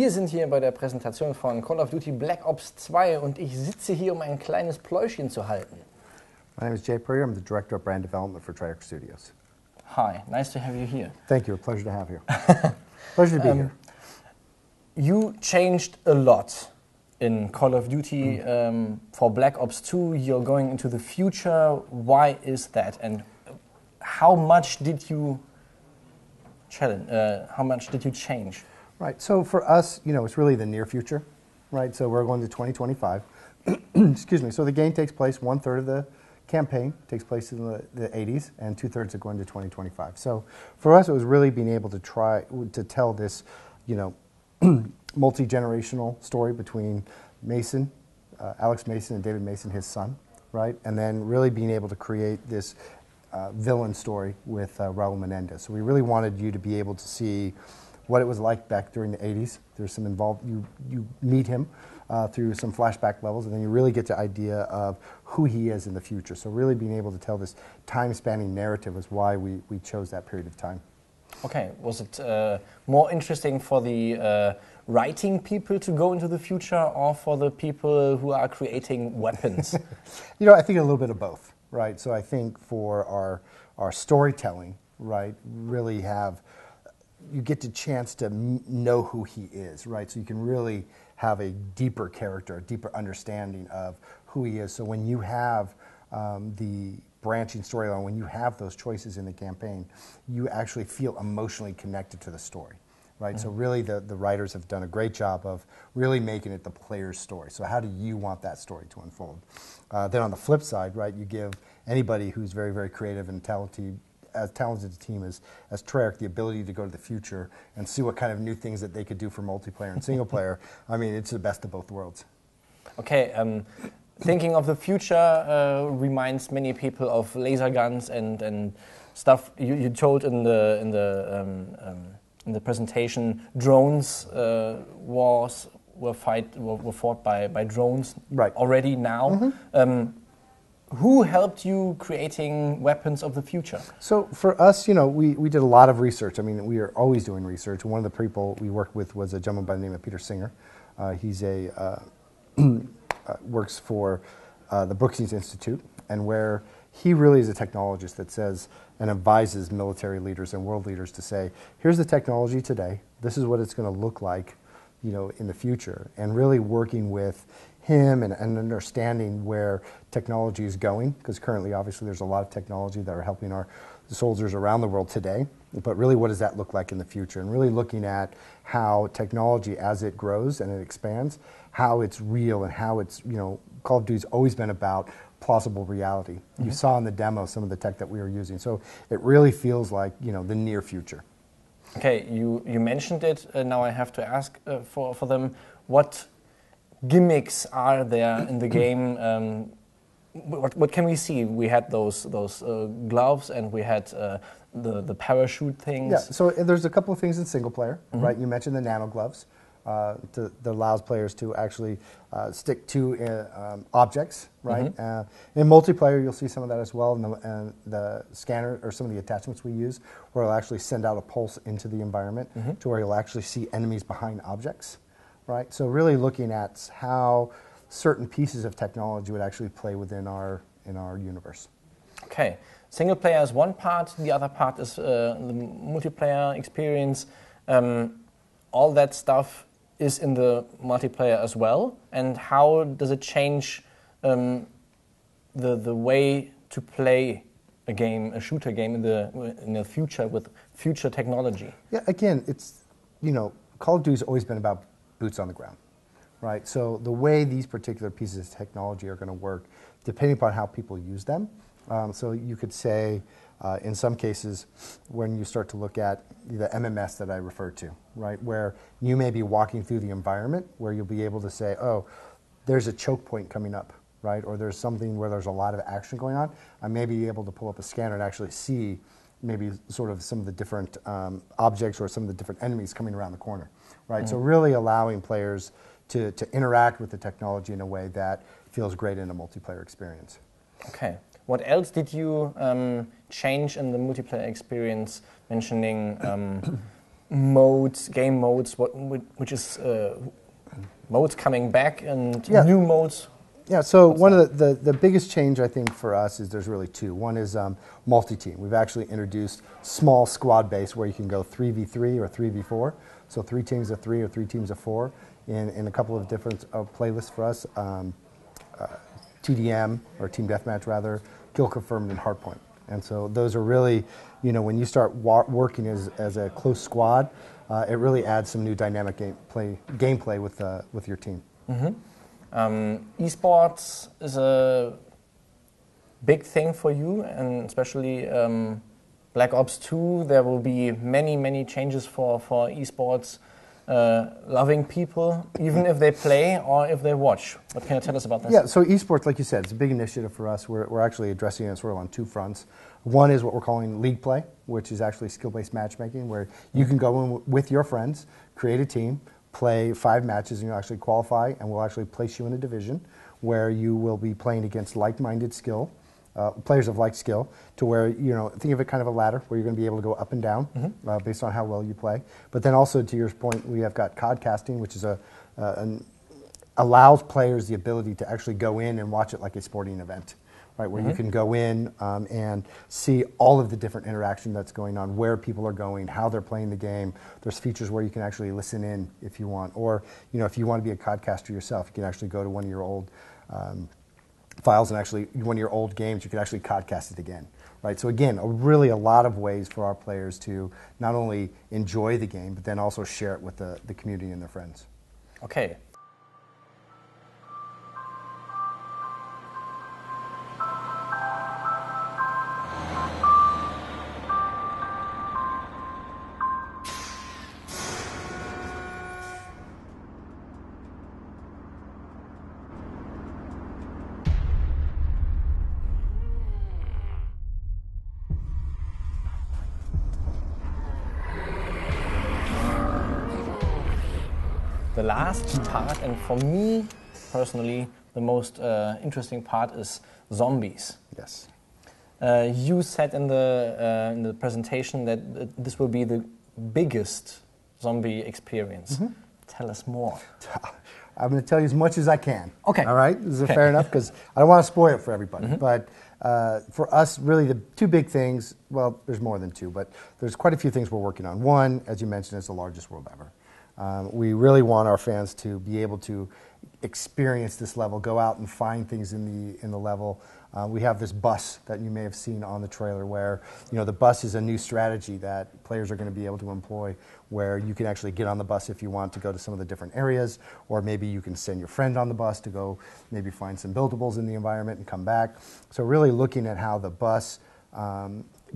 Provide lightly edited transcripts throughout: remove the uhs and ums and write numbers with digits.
Wir sind hier bei der Präsentation von Call of Duty Black Ops 2 und ich sitze hier, um ein kleines Pläuschchen zu halten. My name is Jay Puryear. I'm the Director of Brand Development for Treyarch Studios. Hi, nice to have you here. Thank you. A pleasure to have you. Pleasure to be here. You changed a lot in Call of Duty for Black Ops 2. You're going into the future. Why is that? And how much did you change? Right. So for us, it's really the near future, right? So we're going to 2025. Excuse me. So the game takes place, 1/3 of the campaign takes place in the 80s, and 2/3 are going to 2025. So for us, it was really being able to try to tell this, multi-generational story between Mason, Alex Mason and David Mason, his son, right? And then really being able to create this villain story with Raul Menendez. So we really wanted you to be able to see what it was like back during the 80s. There's some involved, you meet him through some flashback levels, and then you really get the idea of who he is in the future. So really being able to tell this time-spanning narrative is why we chose that period of time. Okay, was it more interesting for the writing people to go into the future or for the people who are creating weapons? I think a little bit of both, right? So I think for our storytelling, right, really you get the chance to know who he is, right? So you can really have a deeper character, a deeper understanding of who he is. So when you have the branching storyline, when you have those choices in the campaign, you actually feel emotionally connected to the story, right? Mm-hmm. So really the writers have done a great job of really making it the player's story. So how do you want that story to unfold? Then on the flip side, right, you give anybody who's very, very creative and talented a team as Treyarch the ability to go to the future and see what kind of new things that they could do for multiplayer and single player. I mean, it's the best of both worlds. Okay, thinking of the future reminds many people of laser guns and stuff. You told in the presentation drones were fought by drones right. already now. Mm-hmm. Who helped you creating weapons of the future? So for us, we did a lot of research. I mean, we are always doing research. One of the people we worked with was a gentleman by the name of Peter Singer. He's works for the Brookings Institute, and where he really is a technologist that says and advises military leaders and world leaders to say, here's the technology today. This is what it's going to look like, in the future, and really working with him and understanding where technology is going, because currently obviously there's a lot of technology that are helping our soldiers around the world today, but really what does that look like in the future, and really looking at how technology as it grows and it expands, how it's real and how it's, Call of Duty's always been about plausible reality. Mm-hmm. You saw in the demo some of the tech that we were using, so it really feels like, the near future. Okay, you mentioned it, now I have to ask for them, what gimmicks are there in the game? What can we see? We had those gloves, and we had the parachute things. Yeah, so there's a couple of things in single player, mm-hmm. right? You mentioned the nano gloves that allows players to actually stick to objects, right? Mm-hmm. In multiplayer, you'll see some of that as well, and the scanner or some of the attachments we use, where it'll actually send out a pulse into the environment, mm-hmm. to where you'll actually see enemies behind objects. Right, so really looking at how certain pieces of technology would actually play within our universe. Okay, single player is one part. The other part is the multiplayer experience. All that stuff is in the multiplayer as well. And how does it change the way to play a game, a shooter game in the future with future technology? Yeah, again, it's Call of Duty has always been about boots on the ground, right? So the way these particular pieces of technology are going to work, depending upon how people use them. So you could say, in some cases, when you start to look at the MMS that I referred to, right, where you may be walking through the environment, where you'll be able to say, oh, there's a choke point coming up, right? Or there's something where there's a lot of action going on. I may be able to pull up a scanner and actually see maybe sort of some of the different objects or some of the different enemies coming around the corner, right? Mm-hmm. So really allowing players to interact with the technology in a way that feels great in a multiplayer experience. Okay. What else did you change in the multiplayer experience, mentioning modes, game modes, which is modes coming back and Yeah. new modes. Yeah, so one of the biggest change I think for us is there's really two. One is multi-team. We've actually introduced small squad base where you can go 3v3 or 3v4. So 3 teams of 3 or 3 teams of 4 in a couple of different playlists for us. TDM, or Team Deathmatch rather, Kill Confirmed, and Hardpoint. And so those are really, when you start working as a close squad, it really adds some new dynamic gameplay with your team. Mm-hmm. Esports is a big thing for you, and especially Black Ops 2. There will be many changes for esports loving people, even if they play or if they watch. What can you tell us about this? Yeah, so esports, like you said, it's a big initiative for us. We're actually addressing it sort of on 2 fronts. One is what we're calling league play, which is actually skill-based matchmaking, where you can go in with your friends, create a team, play 5 matches, and you'll actually qualify, and we'll actually place you in a division where you will be playing against like-minded players of like skill, to where, think of it kind of a ladder where you're going to be able to go up and down based on how well you play. But then also, to your point, we have got codcasting, which is allows players the ability to actually go in and watch it like a sporting event. Right, where you can go in and see all of the different interaction that's going on, where people are going, how they're playing the game. There's features where you can actually listen in if you want, or if you want to be a codcaster yourself, you can actually go to one of your old files and actually one of your old games, you can actually codcast it again. Right, so again, really a lot of ways for our players to not only enjoy the game, but then also share it with the community and their friends. Okay. The last part, and for me personally, the most interesting part is zombies. Yes. You said in the presentation that this will be the biggest zombie experience. Mm-hmm. Tell us more. I'm going to tell you as much as I can. Okay. All right? Is it fair enough? Because I don't want to spoil it for everybody. Mm-hmm. But for us, really, the 2 big things, well, there's more than 2, but there's quite a few things we're working on. One, as you mentioned, is the largest world ever. We really want our fans to be able to experience this level, go out and find things in the level. We have this bus that you may have seen on the trailer where, the bus is a new strategy that players are going to be able to employ, where you can actually get on the bus if you want to go to some of the different areas, or maybe you can send your friend on the bus to go maybe find some buildables in the environment and come back. So really looking at how the bus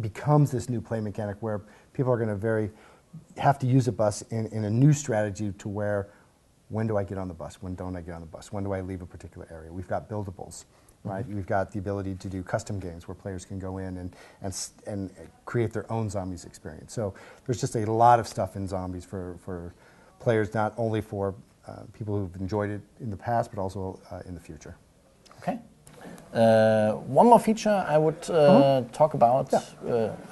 becomes this new play mechanic where people are going to have to use a bus in a new strategy, to where, when do I get on the bus? When don't I get on the bus? When do I leave a particular area? We've got buildables, right? Mm-hmm. We've got the ability to do custom games where players can go in and create their own zombies experience. So there's just a lot of stuff in zombies for players, not only for people who've enjoyed it in the past, but also in the future. Okay. One more feature I would talk about,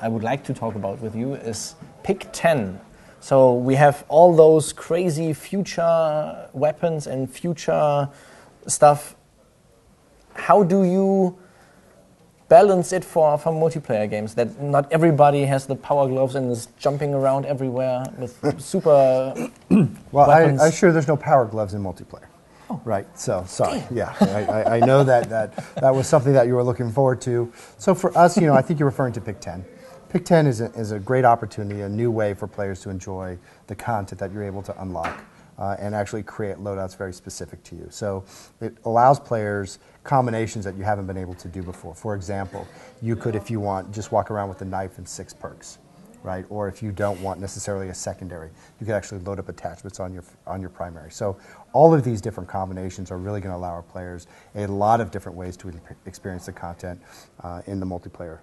I would like to talk about with you, is Pick 10. So we have all those crazy future weapons and future stuff. How do you balance it for multiplayer games, that not everybody has the power gloves and is jumping around everywhere with super weapons? I'm sure there's no power gloves in multiplayer. Oh. Right, so sorry. Damn. Yeah, I know that was something that you were looking forward to. So for us, I think you're referring to Pick 10. Pick 10 is a great opportunity, a new way for players to enjoy the content that you're able to unlock and actually create loadouts very specific to you. So it allows players combinations that you haven't been able to do before. For example, you could, if you want, just walk around with a knife and 6 perks. Right? Or if you don't want necessarily a secondary, you can actually load up attachments on your primary. So all of these different combinations are really going to allow our players a lot of different ways to experience the content in the multiplayer